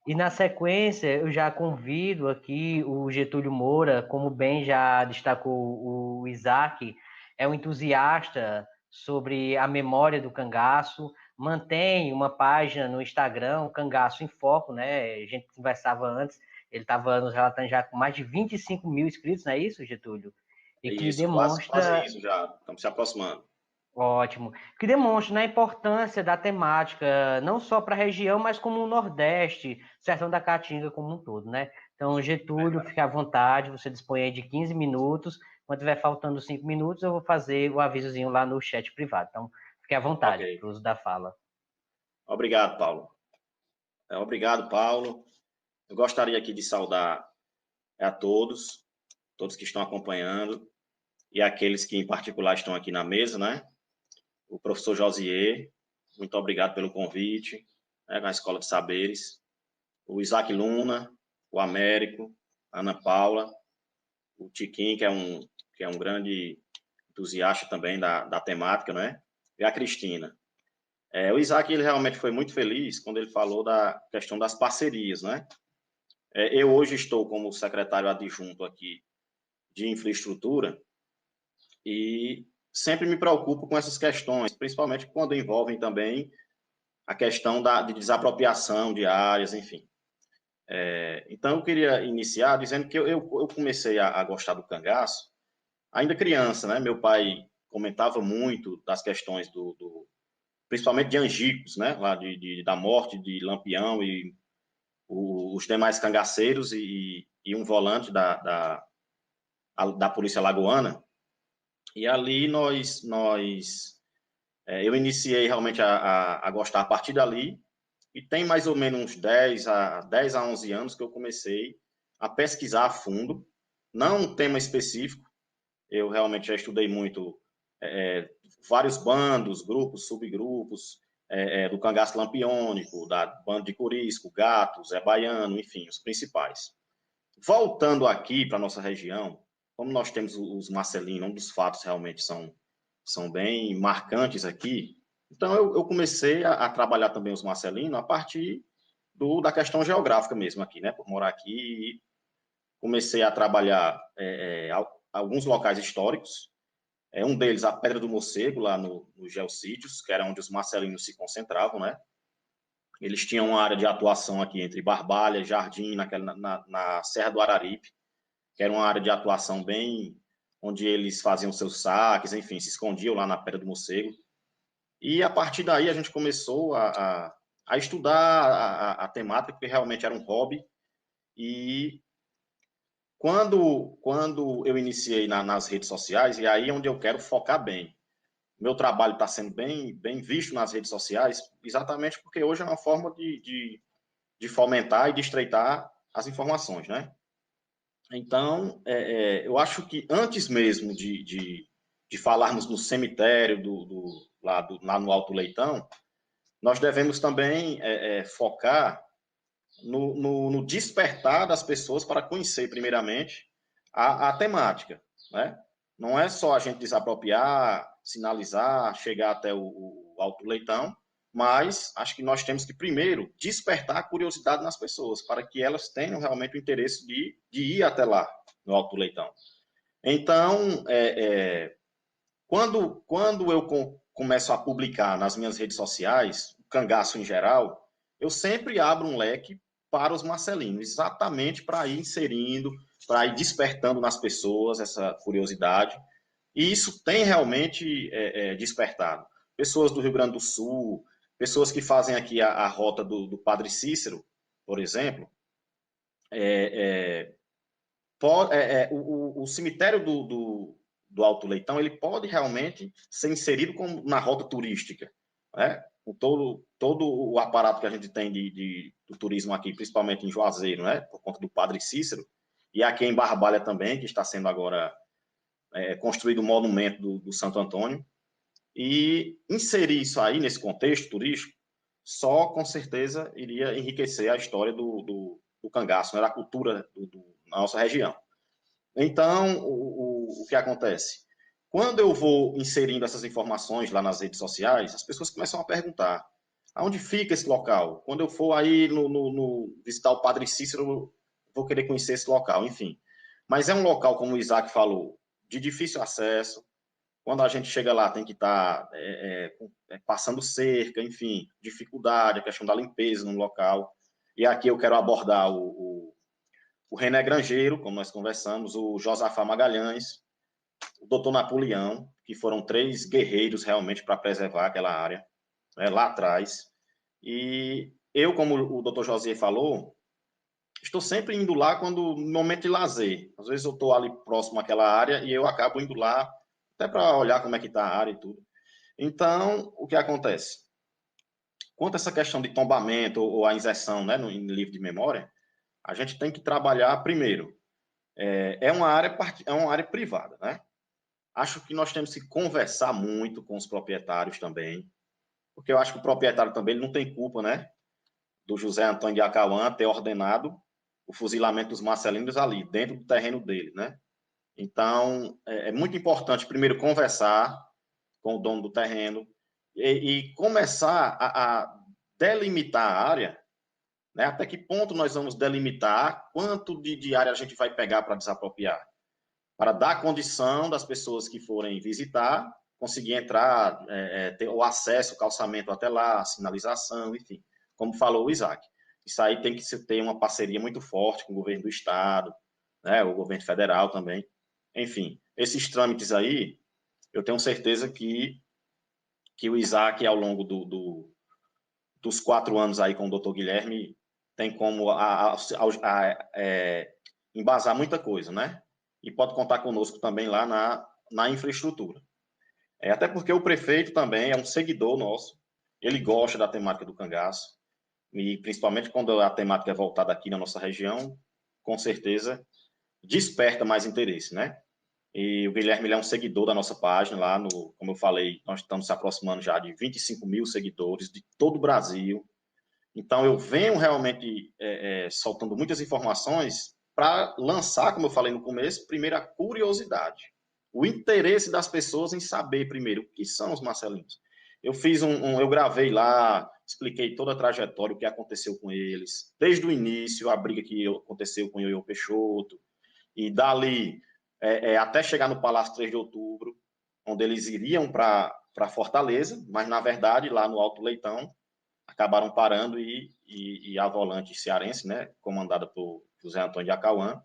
E na sequência, eu já convido aqui o Getúlio Moura, como bem já destacou o Isaac, é um entusiasta sobre a memória do cangaço, mantém uma página no Instagram, o Cangaço em Foco, né? A gente conversava antes, ele estava nos relatando já com mais de 25 mil inscritos, não é isso, Getúlio? E É que isso, quase demonstra. isso já. Estamos se aproximando. Ótimo. Que demonstra, né, a importância da temática, não só para a região, mas como o Nordeste, Sertão da Caatinga como um todo, né? Então, Getúlio, fique à vontade, você dispõe aí de 15 minutos. Quando tiver faltando 5 minutos, eu vou fazer o avisozinho lá no chat privado. Então, fique à Ok. vontade para o uso da fala. Obrigado, Paulo. Obrigado, Paulo. Eu gostaria aqui de saudar a todos, todos que estão acompanhando, e aqueles que, em particular, estão aqui na mesa, né? O professor Josier, muito obrigado pelo convite, né, na Escola de Saberes. O Isaac Luna, o Américo, a Ana Paula, o Tiquinho, que é um grande entusiasta também da temática, né? E a Cristina. O Isaac, ele realmente foi muito feliz quando ele falou da questão das parcerias, né? Eu hoje estou como secretário adjunto aqui de infraestrutura e sempre me preocupo com essas questões, principalmente quando envolvem também a questão de desapropriação de áreas, enfim. Então, eu queria iniciar dizendo que eu comecei a gostar do cangaço ainda criança, né? Meu pai comentava muito das questões principalmente de Angicos, né? Lá da morte de Lampião e os demais cangaceiros e um volante da Polícia Lagoana. E ali eu iniciei realmente a gostar a partir dali, e tem mais ou menos uns 10 a 11 anos que eu comecei a pesquisar a fundo, não um tema específico, eu realmente já estudei muito é, vários bandos, grupos, subgrupos, do cangaço lampiônico, da banda de Curisco, Gato, Zé Baiano, enfim, os principais. Voltando aqui para a nossa região, como nós temos os Marcelinos, um dos fatos realmente são bem marcantes aqui, então eu comecei a trabalhar também os Marcelinos a partir da questão geográfica mesmo aqui, né? Por morar aqui, comecei a trabalhar alguns locais históricos, um deles a Pedra do Morcego, lá no Geossítios, que era onde os marcelinos se concentravam, né? Eles tinham uma área de atuação aqui entre Barbalha, Jardim, na Serra do Araripe, que era uma área de atuação bem onde eles faziam seus saques, enfim, se escondiam lá na Pedra do Morcego. E a partir daí a gente começou a estudar a temática, porque realmente era um hobby. E quando eu iniciei nas redes sociais, e aí é onde eu quero focar bem, meu trabalho está sendo bem visto nas redes sociais, exatamente porque hoje é uma forma de fomentar e de estreitar as informações, né? Então, eu acho que antes mesmo de falarmos no cemitério lá no Alto Leitão, nós devemos também focar no despertar das pessoas para conhecer, primeiramente, a temática, né? Não é só a gente desapropriar, sinalizar, chegar até o Alto Leitão, mas acho que nós temos que, primeiro, despertar a curiosidade nas pessoas, para que elas tenham realmente o interesse de ir até lá, no Alto Leitão. Então, quando eu começo a publicar nas minhas redes sociais, o cangaço em geral, eu sempre abro um leque para os marcelinos, exatamente para ir inserindo, para ir despertando nas pessoas essa curiosidade. E isso tem realmente despertado. Pessoas do Rio Grande do Sul, pessoas que fazem aqui a rota do Padre Cícero, por exemplo, o cemitério do Alto Leitão ele pode realmente ser inserido na rota turística, né? Com todo o aparato que a gente tem do turismo aqui, principalmente em Juazeiro, né? Por conta do Padre Cícero, e aqui em Barbalha também, que está sendo agora construído o monumento do Santo Antônio, e inserir isso aí nesse contexto turístico só com certeza iria enriquecer a história do cangaço, né? Da cultura da nossa região. Então, o que acontece? Quando eu vou inserindo essas informações lá nas redes sociais, as pessoas começam a perguntar: Aonde fica esse local? Quando eu for aí visitar o Padre Cícero, vou querer conhecer esse local, enfim. Mas é um local, como o Isaac falou, de difícil acesso. Quando a gente chega lá, tem que estar passando cerca, enfim, dificuldade, a questão da limpeza no local. E aqui eu quero abordar o René Grangeiro, como nós conversamos, o Josafá Magalhães, o doutor Napoleão, que foram 3 guerreiros realmente para preservar aquela área, né, lá atrás. E eu, como o doutor José falou, estou sempre indo lá quando no momento de lazer. Às vezes eu estou ali próximo àquela área e eu acabo indo lá até para olhar como é que está a área e tudo. Então, o que acontece? Quanto a essa questão de tombamento ou a inserção, né, no livro de memória, a gente tem que trabalhar primeiro. É uma área privada, né? Acho que nós temos que conversar muito com os proprietários também, porque eu acho que o proprietário também ele não tem culpa, né? Do José Antônio de Acauã ter ordenado o fuzilamento dos marcelinos ali, dentro do terreno dele, né? Então, é muito importante, primeiro, conversar com o dono do terreno e começar a delimitar a área, né? Até que ponto nós vamos delimitar, quanto de área a gente vai pegar para desapropriar, para dar condição das pessoas que forem visitar conseguir entrar, ter o acesso, o calçamento até lá, a sinalização, enfim, como falou o Isaac. Isso aí tem que ter uma parceria muito forte com o governo do estado, né, o governo federal também. Enfim, esses trâmites aí, eu tenho certeza que o Isaac, ao longo dos 4 anos aí com o doutor Guilherme, tem como embasar muita coisa, né? E pode contar conosco também lá na infraestrutura. Até porque o prefeito também é um seguidor nosso, ele gosta da temática do cangaço, e principalmente quando a temática é voltada aqui na nossa região, com certeza desperta mais interesse, né? E o Guilherme ele é um seguidor da nossa página lá, como eu falei, nós estamos se aproximando já de 25 mil seguidores de todo o Brasil. Então eu venho realmente soltando muitas informações para lançar, como eu falei no começo, primeiro a curiosidade, o interesse das pessoas em saber primeiro o que são os marcelinos. Eu gravei lá, expliquei toda a trajetória, o que aconteceu com eles, desde o início, a briga que aconteceu com o Ioiô Peixoto, e dali até chegar no Palácio 3 de Outubro, onde eles iriam para Fortaleza, mas na verdade lá no Alto Leitão acabaram parando e a volante cearense, né, comandada por José Antônio de Acauã,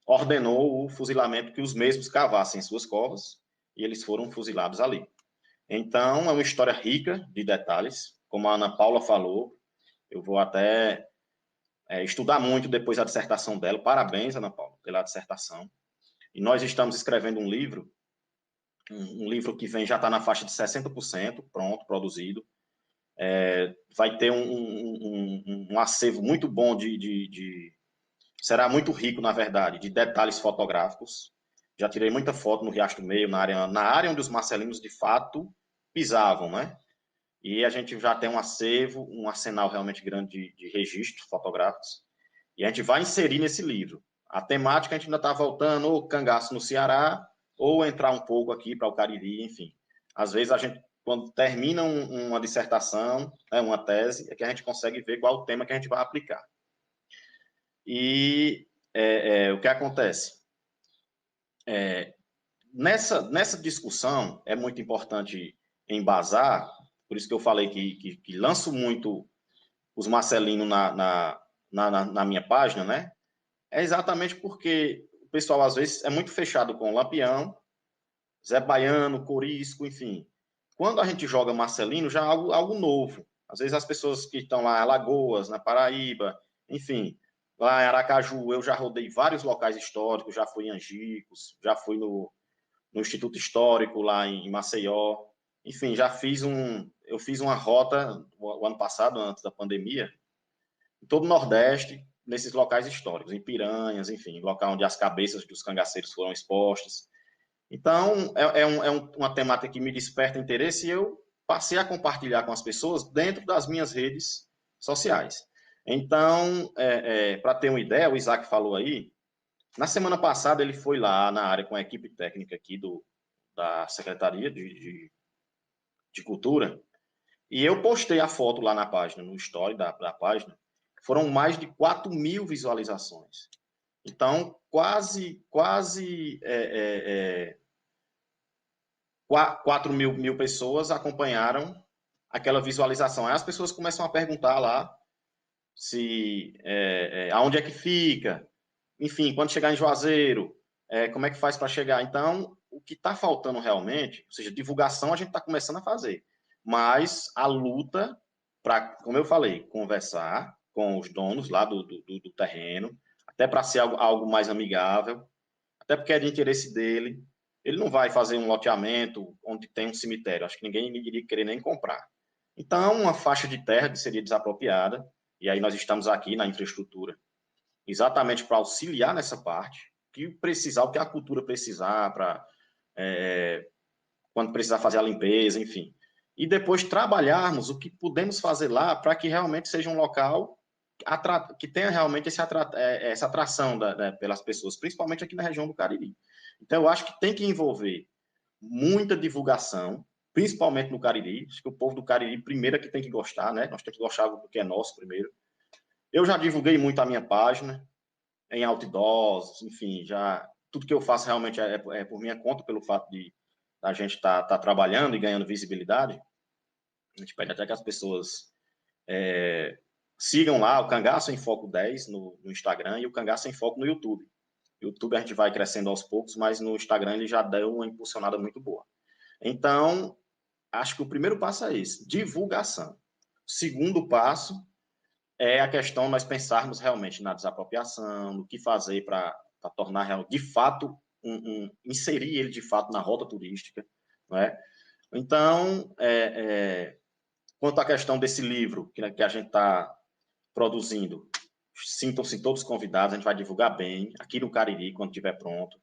ordenou o fuzilamento, que os mesmos cavassem suas covas e eles foram fuzilados ali. Então, é uma história rica de detalhes, como a Ana Paula falou, eu vou até estudar muito depois da dissertação dela. Parabéns, Ana Paula, pela dissertação. E nós estamos escrevendo um livro que já está na faixa de 60%, pronto, produzido. Vai ter um acervo muito bom será muito rico, na verdade, de detalhes fotográficos. Já tirei muita foto no Riacho do Meio, na área onde os marcelinos, de fato, pisavam, né? E a gente já tem um acervo, um arsenal realmente grande de registros fotográficos. E a gente vai inserir nesse livro. A temática a gente ainda está voltando, ou cangaço no Ceará, ou entrar um pouco aqui para o Cariri, enfim. Às vezes a gente, quando termina uma dissertação, uma tese, é que a gente consegue ver qual o tema que a gente vai aplicar. E o que acontece? Nessa discussão, é muito importante embasar, por isso que eu falei que lanço muito os marcelinos na minha página, né? É exatamente porque o pessoal, às vezes, é muito fechado com Lampião, Zé Baiano, Corisco, enfim. Quando a gente joga marcelino, já é algo novo. Às vezes as pessoas que estão lá em Alagoas, na Paraíba, enfim, lá em Aracaju, eu já rodei vários locais históricos, já fui em Angicos, já fui no Instituto Histórico lá em Maceió. Enfim, eu fiz uma rota o ano passado, antes da pandemia, em todo o Nordeste, nesses locais históricos, em Piranhas, enfim, local onde as cabeças dos cangaceiros foram expostas. Então, uma temática que me desperta interesse e eu passei a compartilhar com as pessoas dentro das minhas redes sociais. Então, para ter uma ideia, o Isaac falou aí, na semana passada ele foi lá na área com a equipe técnica aqui da Secretaria de Cultura E eu postei a foto lá na página, no story da página, foram mais de 4.000 visualizações. Então, quase 4.000 pessoas acompanharam aquela visualização. Aí as pessoas começam a perguntar lá aonde é que fica, enfim, quando chegar em Juazeiro, como é que faz para chegar. Então, o que está faltando realmente, ou seja, divulgação a gente está começando a fazer, mas a luta para, como eu falei, conversar com os donos lá do terreno, até para ser algo mais amigável, até porque é de interesse dele. Ele não vai fazer um loteamento onde tem um cemitério, acho que ninguém iria querer nem comprar. Então, uma faixa de terra que seria desapropriada, e aí nós estamos aqui na infraestrutura, exatamente para auxiliar nessa parte, que precisar, o que a cultura precisar, para quando precisar fazer a limpeza, enfim. E depois trabalharmos o que podemos fazer lá para que realmente seja um local que tenha realmente essa atração pelas pessoas, principalmente aqui na região do Cariri. Então, eu acho que tem que envolver muita divulgação, principalmente no Cariri. Acho que o povo do Cariri, primeiro, é que tem que gostar, né? Nós temos que gostar do que é nosso primeiro. Eu já divulguei muito a minha página, em outdoors, enfim, já tudo que eu faço realmente é por minha conta, pelo fato de a gente tá trabalhando e ganhando visibilidade. A gente pede até que as pessoas sigam lá o Cangaço em Foco 10 no Instagram e o Cangaço em Foco no YouTube. No YouTube a gente vai crescendo aos poucos, mas no Instagram ele já deu uma impulsionada muito boa. Então, acho que o primeiro passo é esse, divulgação. O segundo passo é a questão nós pensarmos realmente na desapropriação, no que fazer para tornar de fato, inserir ele de fato na rota turística, não é? Então, quanto à questão desse livro que a gente está produzindo, sintam-se todos convidados, a gente vai divulgar bem, aqui no Cariri, quando estiver pronto.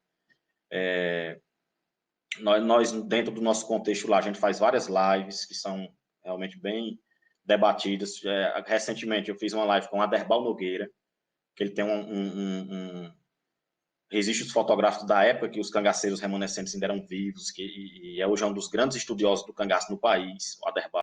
Nós, dentro do nosso contexto lá, a gente faz várias lives que são realmente bem debatidas. Recentemente, eu fiz uma live com o Aderbal Nogueira, que ele tem registros fotográficos da época que os cangaceiros remanescentes ainda eram vivos, e é hoje um dos grandes estudiosos do cangaço no país, o Aderbal.